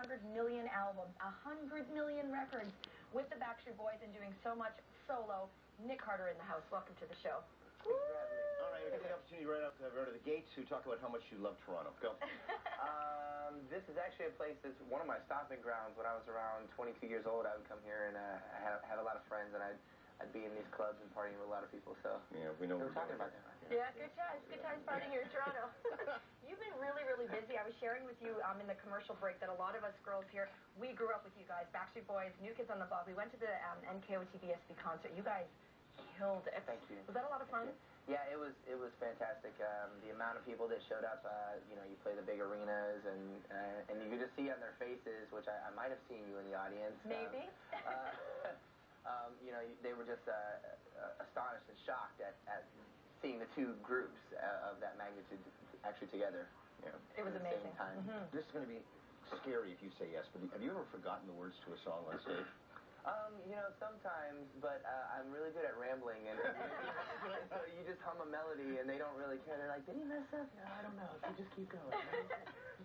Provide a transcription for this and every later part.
100 million albums, 100 million records with the Backstreet Boys and doing so much solo. Nick Carter in the house. Welcome to the show. Thanks for having me. All right, I get the opportunity right out of the gates to talk about how much you love Toronto. Go. This is actually a place that's one of my stopping grounds. When I was around 22 years old, I would come here and have a lot of friends, and I'd be in these clubs and partying with a lot of people. So yeah, we know we're talking about that. Right? Yeah, good times. Good times partying here in Toronto. You've been really, really busy. I was sharing with you in the commercial break that a lot of us girls here, we grew up with you guys, Backstreet Boys, New Kids on the Block. We went to the NKOTB concert. You guys killed it. Thank you. Was that a lot of fun? Yeah, it was fantastic. The amount of people that showed up, you know, you play the big arenas, and you could just see on their faces, which I might have seen you in the audience. Maybe. You know, they were just astonished and shocked at seeing the two groups of that magnitude actually together. Yeah. It was amazing. Same time. Mm-hmm. This is going to be scary if you say yes, but have you ever forgotten the words to a song on stage? You know, sometimes, but I'm really good at rambling, and so you just hum a melody, and they don't really care. They're like, did he mess up? No, I don't know. So just keep going.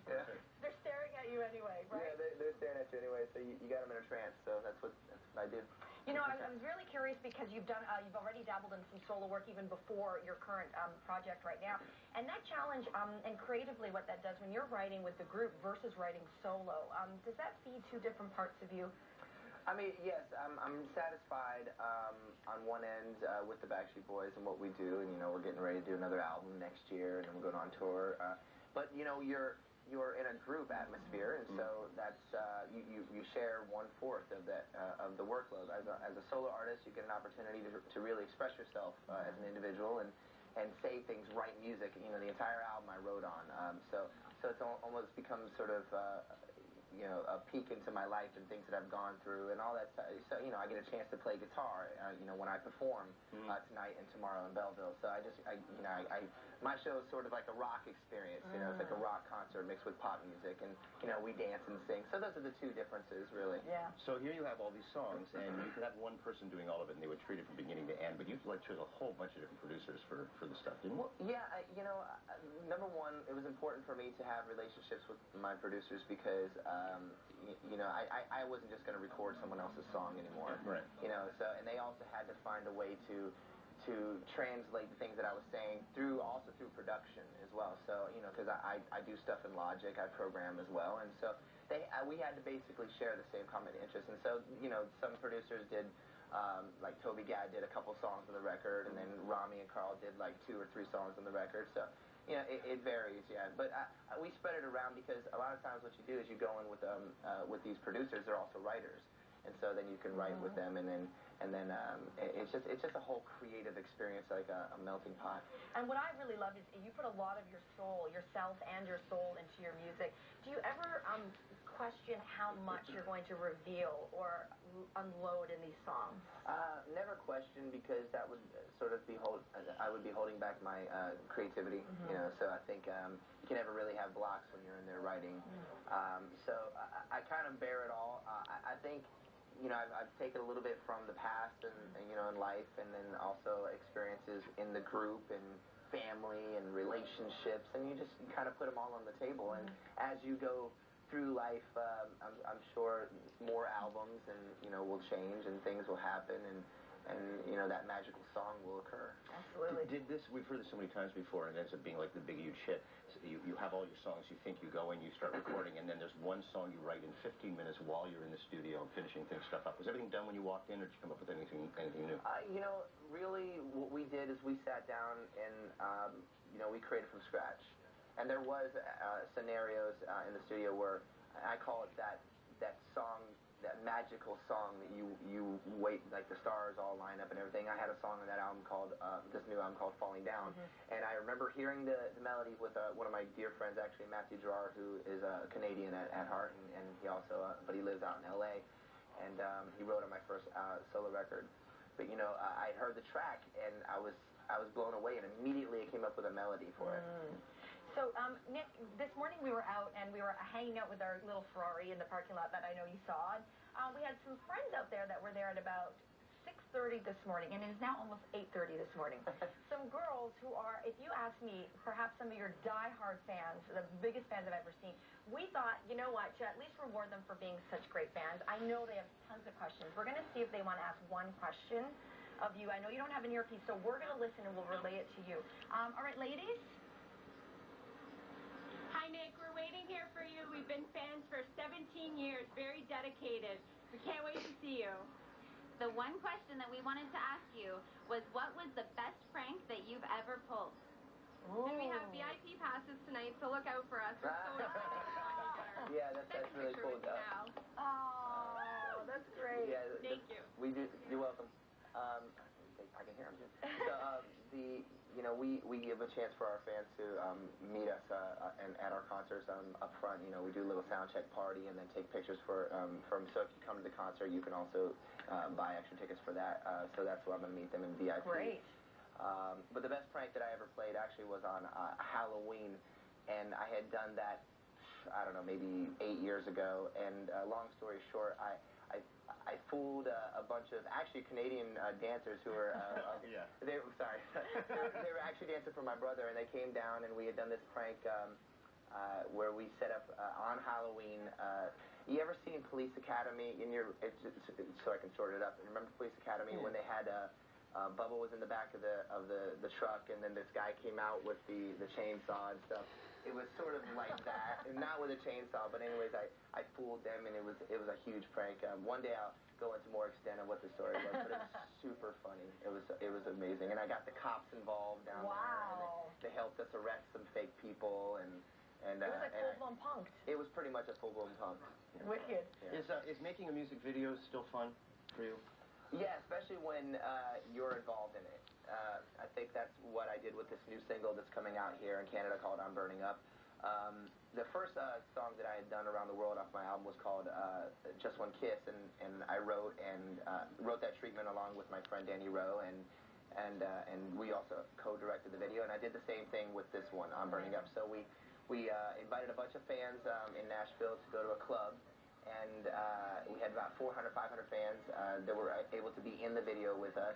Yeah. They're staring at you anyway, right? Yeah, they're staring at you anyway, so you got them in a trance, so that's what I do. You know, I was really curious because you've already dabbled in some solo work even before your current project right now, and that challenge and creatively what that does when you're writing with the group versus writing solo, does that feed two different parts of you? I mean, yes, I'm satisfied on one end with the Backstreet Boys and what we do, and you know, we're getting ready to do another album next year, and then we're going on tour. But you know, you're in a group atmosphere, and so that's you share 1/4 of that of the workload. As a solo artist, you get an opportunity to really express yourself as an individual and say things, write music. You know, the entire album I wrote on. So it's almost become sort of you know, a peek into my life and things that I've gone through and all that stuff. So, you know, I get a chance to play guitar, you know, when I perform tonight and tomorrow in Belleville. So you know, my show is sort of like a rock experience, you know, it's like a rock concert mixed with pop music, and, you know, we dance and sing. So those are the two differences, really. Yeah. So here you have all these songs, and you could have one person doing all of it, and they would treat it from beginning to end, but you like chose a whole bunch of different producers for the stuff, didn't you? Well, yeah, you know, number one, it was important for me to have relationships with my producers because, you know, I wasn't just going to record someone else's song anymore. Right. You know, so, and they also had to find a way to translate the things that I was saying through production as well. So, you know, because I do stuff in Logic, I program as well, and so we had to basically share the same common interests. And so, you know, some producers did, like Toby Gad did a couple songs on the record, and then Rami and Carl did like 2 or 3 songs on the record. So, you know, it varies, yeah. But we spread it around because a lot of times what you do is you go in with these producers. They're also writers, and so then you can write with them, and then it's just a whole creative experience, like a melting pot. And what I really love is you put a lot of your soul, yourself and your soul into your music. Do you ever question how much you're going to reveal or unload in these songs? Never question, because that would sort of I would be holding back my creativity, you know, so I think you can never really have blocks when you're in there writing. So I kind of bear it all. I think, you know, I've taken a little bit from the past and you know, in life, and then also experiences in the group and family and relationships, and you kind of put them all on the table. And as you go through life, I'm sure more albums and, you know, will change and things will happen, and you know, that magical song will occur. Absolutely. Did this, we've heard this so many times before, and it ends up being like the big huge hit. So you have all your songs, you think, you go in, you start recording, and then there's one song you write in 15 minutes while you're in the studio and finishing stuff up. Was everything done when you walked in, or did you come up with anything new? You know, really what we did is we sat down and, you know, we created from scratch. And there was scenarios in the studio where I call it that song, that magical song that you wait, like the stars all line up and everything. I had a song on that album called, this new album called Falling Down. And I remember hearing the melody with one of my dear friends, actually, Matthew Gerard, who is a Canadian at heart, and he also, but he lives out in LA. And he wrote on my first solo record. But, you know, I heard the track, and I was blown away, and immediately I came up with a melody for it. So, Nick, this morning we were out, and we were hanging out with our little Ferrari in the parking lot that I know you saw. And we had some friends out there that were there at about 6:30 this morning, and it is now almost 8:30 this morning. Some girls who are, if you ask me, perhaps some of your die-hard fans, the biggest fans I've ever seen, we thought, you know what, to at least reward them for being such great fans. I know they have tons of questions. We're going to see if they want to ask one question of you. I know you don't have an earpiece, so we're going to listen and we'll relay it to you. All right, ladies? Hi, Nick. We're waiting here for you. We've been fans for 17 years, very dedicated. We can't wait to see you. The one question that we wanted to ask you was, what was the best prank that you've ever pulled? Ooh. And we have VIP passes tonight, so look out for us. We're so excited. Yeah, that's really cool. Oh, that's great. Yeah, Thank you. We do. You're welcome. I can hear him. So we give a chance for our fans to meet us and at our concerts up front. You know, we do a little sound check party and then take pictures from. So if you come to the concert, you can also buy extra tickets for that. So that's where I'm going to meet them in VIP. Great. But the best prank that I ever played actually was on Halloween, and I had done that, I don't know, maybe 8 years ago. And long story short, I fooled a bunch of actually Canadian dancers who were they were actually dancing for my brother, and they came down and we had done this prank where we set up on Halloween. You ever seen Police Academy so I can sort it up? Remember Police Academy when they had Bubba was in the back of the truck, and then this guy came out with the chainsaw and stuff. It was sort of like that, and not with a chainsaw, but anyways, I fooled them, and it was a huge prank. One day I'll go into more extent of what the story was, but it was super funny. It was amazing, and I got the cops involved down there, and they helped us arrest some fake people, and it was like full-blown punk. It was pretty much a full-blown punk. Wicked. Yeah. Is making a music video still fun for you? Yeah, especially when you're involved in it. I think that's what I did with this new single that's coming out here in Canada called I'm Burning Up. The first song that I had done around the world off my album was called Just One Kiss, and I wrote that treatment along with my friend Danny Rowe, and we also co-directed the video, and I did the same thing with this one, I'm Burning Up. So we invited a bunch of fans in Nashville to go to a club, and we had about 400, 500 fans that were able to be in the video with us.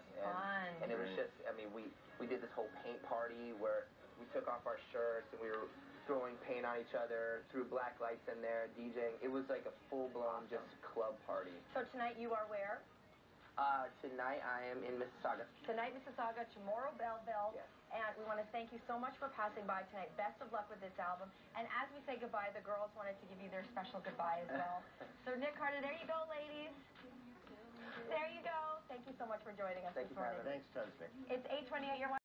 And it was just, I mean, we did this whole paint party where we took off our shirts and we were throwing paint on each other, threw black lights in there, DJing. It was like a full-blown just club party. So tonight you are where? Tonight I am in Mississauga. Tonight, Mississauga, tomorrow, Belleville. Yes. And we want to thank you so much for passing by tonight. Best of luck with this album. And as we say goodbye, the girls wanted to give you their special goodbye as well. So Nick Carter, there you go, ladies. There you go. Thank you so much for joining us this morning. Thanks, tons, Nick. It's 8:28. You're